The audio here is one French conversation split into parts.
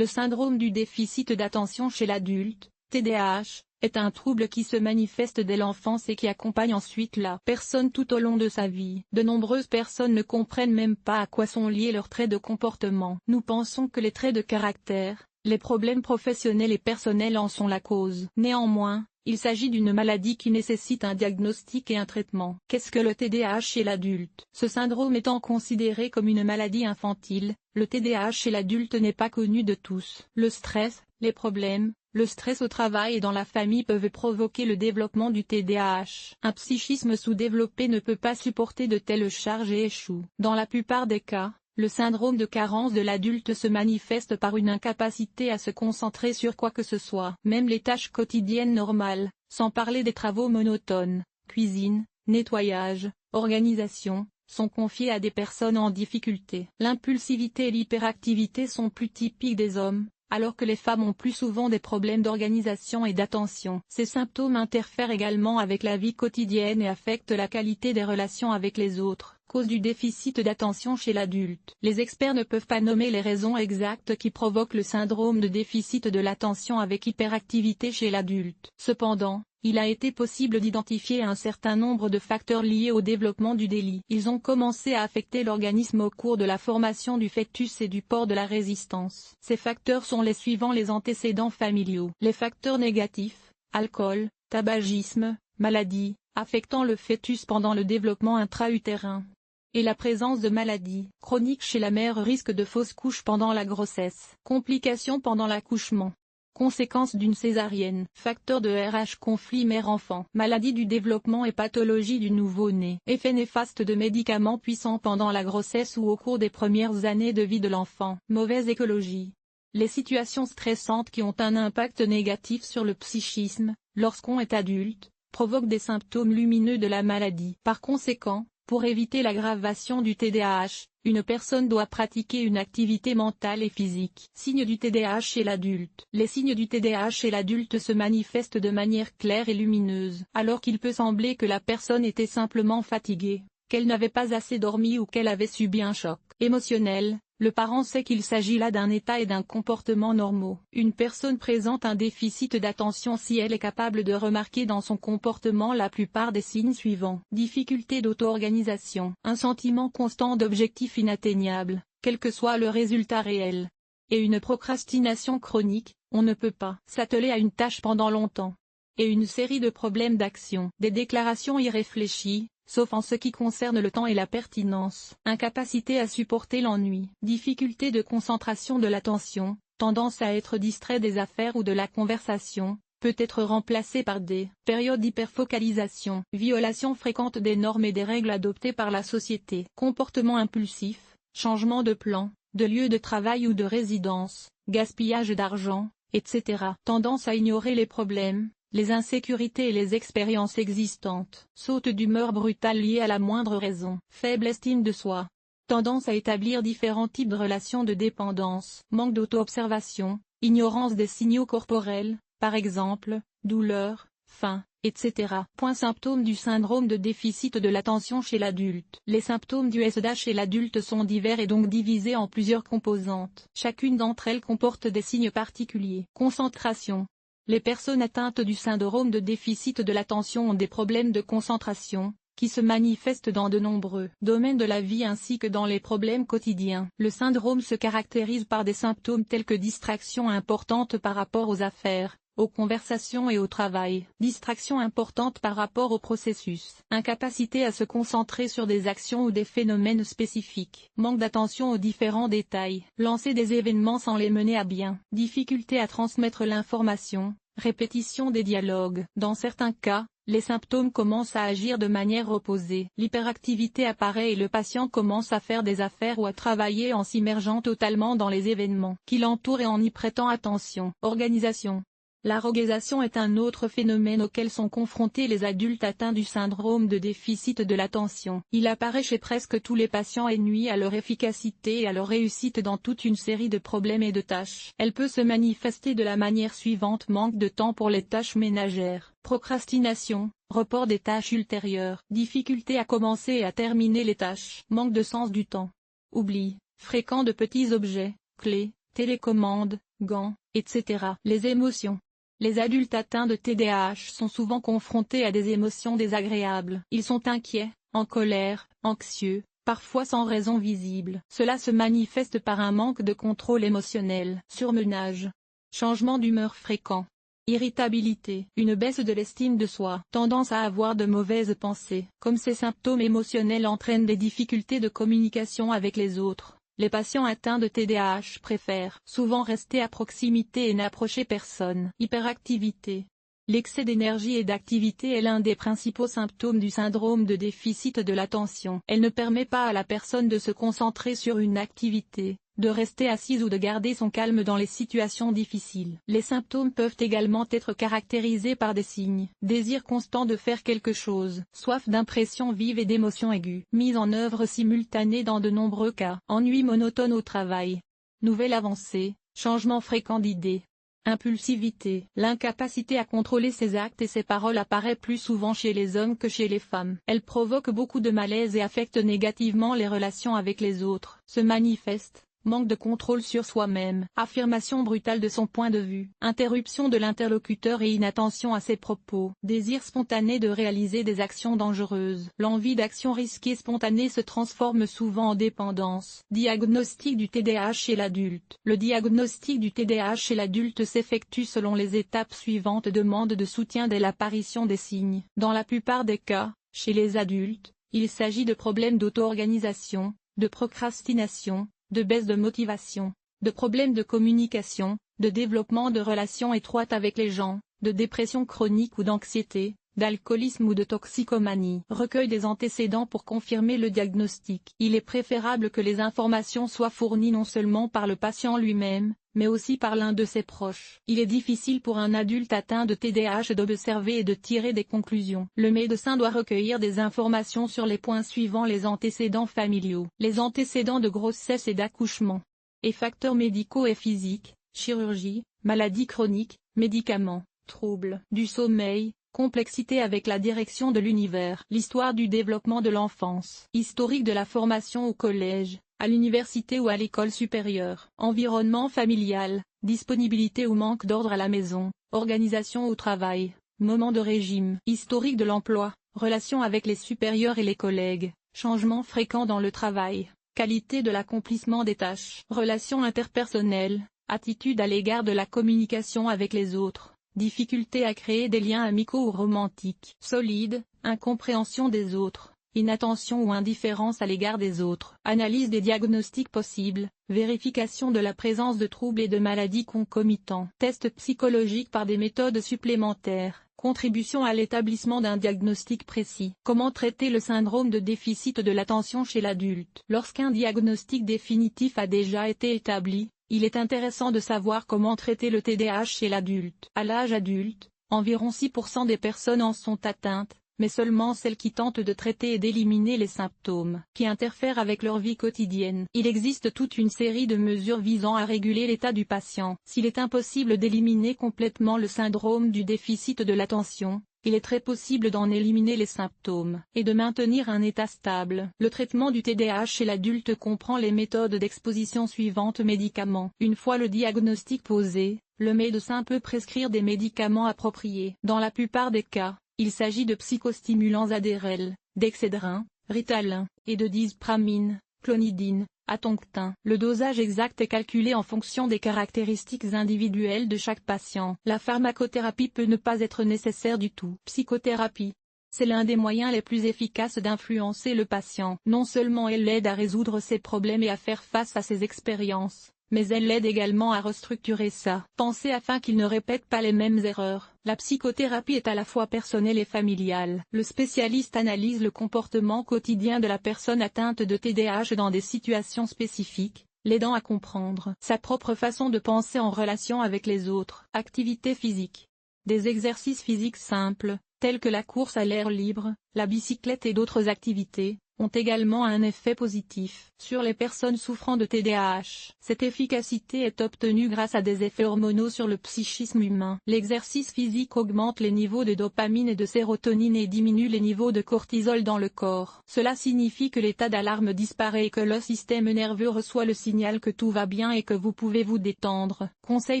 Le syndrome du déficit d'attention chez l'adulte, TDAH, est un trouble qui se manifeste dès l'enfance et qui accompagne ensuite la personne tout au long de sa vie. De nombreuses personnes ne comprennent même pas à quoi sont liés leurs traits de comportement. Nous pensons que les traits de caractère, les problèmes professionnels et personnels en sont la cause. Néanmoins, il s'agit d'une maladie qui nécessite un diagnostic et un traitement. Qu'est-ce que le TDAH chez l'adulte? Ce syndrome étant considéré comme une maladie infantile, le TDAH chez l'adulte n'est pas connu de tous. Le stress, les problèmes, le stress au travail et dans la famille peuvent provoquer le développement du TDAH. Un psychisme sous-développé ne peut pas supporter de telles charges et échoue. Dans la plupart des cas, le syndrome de carence de l'adulte se manifeste par une incapacité à se concentrer sur quoi que ce soit. Même les tâches quotidiennes normales, sans parler des travaux monotones, cuisine, nettoyage, organisation, sont confiées à des personnes en difficulté. L'impulsivité et l'hyperactivité sont plus typiques des hommes, alors que les femmes ont plus souvent des problèmes d'organisation et d'attention. Ces symptômes interfèrent également avec la vie quotidienne et affectent la qualité des relations avec les autres. Cause du déficit d'attention chez l'adulte. Les experts ne peuvent pas nommer les raisons exactes qui provoquent le syndrome de déficit de l'attention avec hyperactivité chez l'adulte. Cependant, il a été possible d'identifier un certain nombre de facteurs liés au développement du délit. Ils ont commencé à affecter l'organisme au cours de la formation du fœtus et du port de la résistance. Ces facteurs sont les suivants: les antécédents familiaux. Les facteurs négatifs, alcool, tabagisme, maladie, affectant le fœtus pendant le développement intra-utérin. Et la présence de maladies chroniques chez la mère, risque de fausse couche pendant la grossesse, complications pendant l'accouchement, conséquences d'une césarienne, facteur de RH, conflit mère-enfant, maladie du développement et pathologie du nouveau-né, effet néfaste de médicaments puissants pendant la grossesse ou au cours des premières années de vie de l'enfant, mauvaise écologie. Les situations stressantes qui ont un impact négatif sur le psychisme, lorsqu'on est adulte, provoquent des symptômes lumineux de la maladie. Par conséquent, pour éviter l'aggravation du TDAH, une personne doit pratiquer une activité mentale et physique. Signes du TDAH chez l'adulte. Les signes du TDAH chez l'adulte se manifestent de manière claire et lumineuse. Alors qu'il peut sembler que la personne était simplement fatiguée, qu'elle n'avait pas assez dormi ou qu'elle avait subi un choc émotionnel, le parent sait qu'il s'agit là d'un état et d'un comportement normaux. Une personne présente un déficit d'attention si elle est capable de remarquer dans son comportement la plupart des signes suivants. Difficulté d'auto-organisation. Un sentiment constant d'objectifs inatteignables, quel que soit le résultat réel. Et une procrastination chronique, on ne peut pas s'atteler à une tâche pendant longtemps. Et une série de problèmes d'action. Des déclarations irréfléchies, sauf en ce qui concerne le temps et la pertinence. Incapacité à supporter l'ennui. Difficulté de concentration de l'attention, tendance à être distrait des affaires ou de la conversation, peut être remplacée par des périodes d'hyperfocalisation. Violation fréquente des normes et des règles adoptées par la société. Comportement impulsif, changement de plan, de lieu de travail ou de résidence, gaspillage d'argent, etc. Tendance à ignorer les problèmes, les insécurités et les expériences existantes. Saute d'humeur brutale liée à la moindre raison. Faible estime de soi. Tendance à établir différents types de relations de dépendance. Manque d'auto-observation, ignorance des signaux corporels, par exemple, douleur, faim, etc. Symptômes du syndrome de déficit de l'attention chez l'adulte. Les symptômes du SDA chez l'adulte sont divers et donc divisés en plusieurs composantes. Chacune d'entre elles comporte des signes particuliers. Concentration. Les personnes atteintes du syndrome de déficit de l'attention ont des problèmes de concentration, qui se manifestent dans de nombreux domaines de la vie ainsi que dans les problèmes quotidiens. Le syndrome se caractérise par des symptômes tels que distraction importante par rapport aux affaires, aux conversations et au travail. Distraction importante par rapport au processus. Incapacité à se concentrer sur des actions ou des phénomènes spécifiques. Manque d'attention aux différents détails. Lancer des événements sans les mener à bien. Difficulté à transmettre l'information. Répétition des dialogues. Dans certains cas, les symptômes commencent à agir de manière opposée. L'hyperactivité apparaît et le patient commence à faire des affaires ou à travailler en s'immergeant totalement dans les événements qui l'entourent et en y prêtant attention. Organisation. La roguisation est un autre phénomène auquel sont confrontés les adultes atteints du syndrome de déficit de l'attention. Il apparaît chez presque tous les patients et nuit à leur efficacité et à leur réussite dans toute une série de problèmes et de tâches. Elle peut se manifester de la manière suivante: manque de temps pour les tâches ménagères, procrastination, report des tâches ultérieures, difficulté à commencer et à terminer les tâches, manque de sens du temps, oubli fréquent de petits objets, clés, télécommande, gants, etc. Les émotions. Les adultes atteints de TDAH sont souvent confrontés à des émotions désagréables. Ils sont inquiets, en colère, anxieux, parfois sans raison visible. Cela se manifeste par un manque de contrôle émotionnel, surmenage, changement d'humeur fréquent, irritabilité, une baisse de l'estime de soi, tendance à avoir de mauvaises pensées. Comme ces symptômes émotionnels entraînent des difficultés de communication avec les autres, les patients atteints de TDAH préfèrent souvent rester à proximité et n'approcher personne. Hyperactivité. L'excès d'énergie et d'activité est l'un des principaux symptômes du syndrome de déficit de l'attention. Elle ne permet pas à la personne de se concentrer sur une activité, de rester assise ou de garder son calme dans les situations difficiles. Les symptômes peuvent également être caractérisés par des signes: désir constant de faire quelque chose, soif d'impressions vives et d'émotions aiguës, mise en œuvre simultanée dans de nombreux cas, ennui monotone au travail, nouvelle avancée, changement fréquent d'idées. Impulsivité. L'incapacité à contrôler ses actes et ses paroles apparaît plus souvent chez les hommes que chez les femmes. Elle provoque beaucoup de malaise et affecte négativement les relations avec les autres. Se manifeste: manque de contrôle sur soi-même, affirmation brutale de son point de vue, interruption de l'interlocuteur et inattention à ses propos, désir spontané de réaliser des actions dangereuses. L'envie d'action risquée spontanée se transforme souvent en dépendance. Diagnostic du TDAH chez l'adulte. Le diagnostic du TDAH chez l'adulte s'effectue selon les étapes suivantes: demande de soutien dès l'apparition des signes. Dans la plupart des cas, chez les adultes, il s'agit de problèmes d'auto-organisation, de procrastination, de baisse de motivation, de problèmes de communication, de développement de relations étroites avec les gens, de dépression chronique ou d'anxiété, d'alcoolisme ou de toxicomanie. Recueil des antécédents pour confirmer le diagnostic. Il est préférable que les informations soient fournies non seulement par le patient lui-même, mais aussi par l'un de ses proches. Il est difficile pour un adulte atteint de TDAH d'observer et de tirer des conclusions. Le médecin doit recueillir des informations sur les points suivants: les antécédents familiaux, les antécédents de grossesse et d'accouchement, et facteurs médicaux et physiques, chirurgie, maladies chroniques, médicaments, troubles du sommeil, complexité avec la direction de l'univers, l'histoire du développement de l'enfance, historique de la formation au collège, à l'université ou à l'école supérieure, environnement familial, disponibilité ou manque d'ordre à la maison, organisation au travail, moment de régime, historique de l'emploi, relations avec les supérieurs et les collègues, changements fréquents dans le travail, qualité de l'accomplissement des tâches, relations interpersonnelles, attitude à l'égard de la communication avec les autres, difficulté à créer des liens amicaux ou romantiques, solide, incompréhension des autres, inattention ou indifférence à l'égard des autres. Analyse des diagnostics possibles, vérification de la présence de troubles et de maladies concomitants. Test psychologique par des méthodes supplémentaires. Contribution à l'établissement d'un diagnostic précis. Comment traiter le syndrome de déficit de l'attention chez l'adulte? Lorsqu'un diagnostic définitif a déjà été établi, il est intéressant de savoir comment traiter le TDAH chez l'adulte. À l'âge adulte, environ 6% des personnes en sont atteintes, mais seulement celles qui tentent de traiter et d'éliminer les symptômes qui interfèrent avec leur vie quotidienne. Il existe toute une série de mesures visant à réguler l'état du patient. S'il est impossible d'éliminer complètement le syndrome du déficit de l'attention, il est très possible d'en éliminer les symptômes et de maintenir un état stable. Le traitement du TDAH chez l'adulte comprend les méthodes d'exposition suivantes. Médicaments. Une fois le diagnostic posé, le médecin peut prescrire des médicaments appropriés. Dans la plupart des cas, il s'agit de psychostimulants Adderall, d'Excedrin, Ritalin, et de dipramine, clonidine, atongtin. Le dosage exact est calculé en fonction des caractéristiques individuelles de chaque patient. La pharmacothérapie peut ne pas être nécessaire du tout. Psychothérapie. C'est l'un des moyens les plus efficaces d'influencer le patient. Non seulement elle l'aide à résoudre ses problèmes et à faire face à ses expériences, mais elle l'aide également à restructurer sa pensée afin qu'il ne répète pas les mêmes erreurs. La psychothérapie est à la fois personnelle et familiale. Le spécialiste analyse le comportement quotidien de la personne atteinte de TDAH dans des situations spécifiques, l'aidant à comprendre sa propre façon de penser en relation avec les autres. Activité physique. Des exercices physiques simples, tels que la course à l'air libre, la bicyclette et d'autres activités, ont également un effet positif sur les personnes souffrant de TDAH. Cette efficacité est obtenue grâce à des effets hormonaux sur le psychisme humain. L'exercice physique augmente les niveaux de dopamine et de sérotonine et diminue les niveaux de cortisol dans le corps. Cela signifie que l'état d'alarme disparaît et que le système nerveux reçoit le signal que tout va bien et que vous pouvez vous détendre. Conseil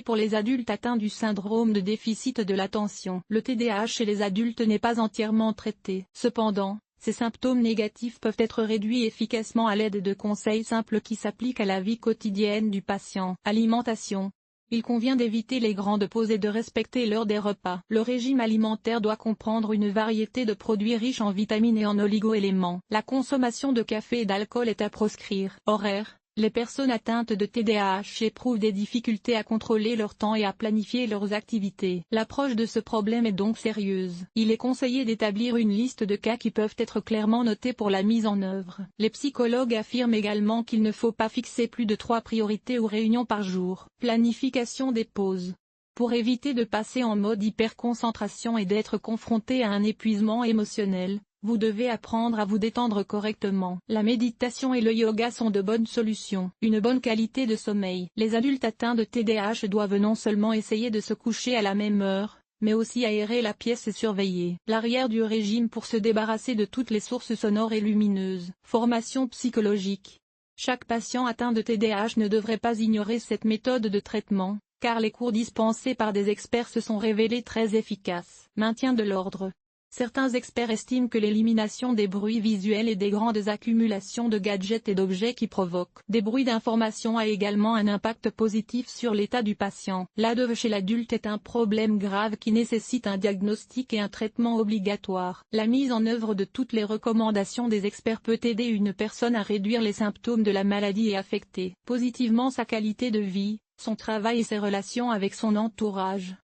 pour les adultes atteints du syndrome de déficit de l'attention. Le TDAH chez les adultes n'est pas entièrement traité. Cependant, ces symptômes négatifs peuvent être réduits efficacement à l'aide de conseils simples qui s'appliquent à la vie quotidienne du patient. Alimentation. Il convient d'éviter les grandes pauses et de respecter l'heure des repas. Le régime alimentaire doit comprendre une variété de produits riches en vitamines et en oligo-éléments. La consommation de café et d'alcool est à proscrire. Horaire. Les personnes atteintes de TDAH éprouvent des difficultés à contrôler leur temps et à planifier leurs activités. L'approche de ce problème est donc sérieuse. Il est conseillé d'établir une liste de cas qui peuvent être clairement notés pour la mise en œuvre. Les psychologues affirment également qu'il ne faut pas fixer plus de 3 priorités ou réunions par jour. Planification des pauses. Pour éviter de passer en mode hyperconcentration et d'être confronté à un épuisement émotionnel, vous devez apprendre à vous détendre correctement. La méditation et le yoga sont de bonnes solutions. Une bonne qualité de sommeil. Les adultes atteints de TDAH doivent non seulement essayer de se coucher à la même heure, mais aussi aérer la pièce et surveiller l'arrière du régime pour se débarrasser de toutes les sources sonores et lumineuses. Formation psychologique. Chaque patient atteint de TDAH ne devrait pas ignorer cette méthode de traitement, car les cours dispensés par des experts se sont révélés très efficaces. Maintien de l'ordre. Certains experts estiment que l'élimination des bruits visuels et des grandes accumulations de gadgets et d'objets qui provoquent des bruits d'information a également un impact positif sur l'état du patient. L'ADHD chez l'adulte est un problème grave qui nécessite un diagnostic et un traitement obligatoire. La mise en œuvre de toutes les recommandations des experts peut aider une personne à réduire les symptômes de la maladie et affecter positivement sa qualité de vie, son travail et ses relations avec son entourage.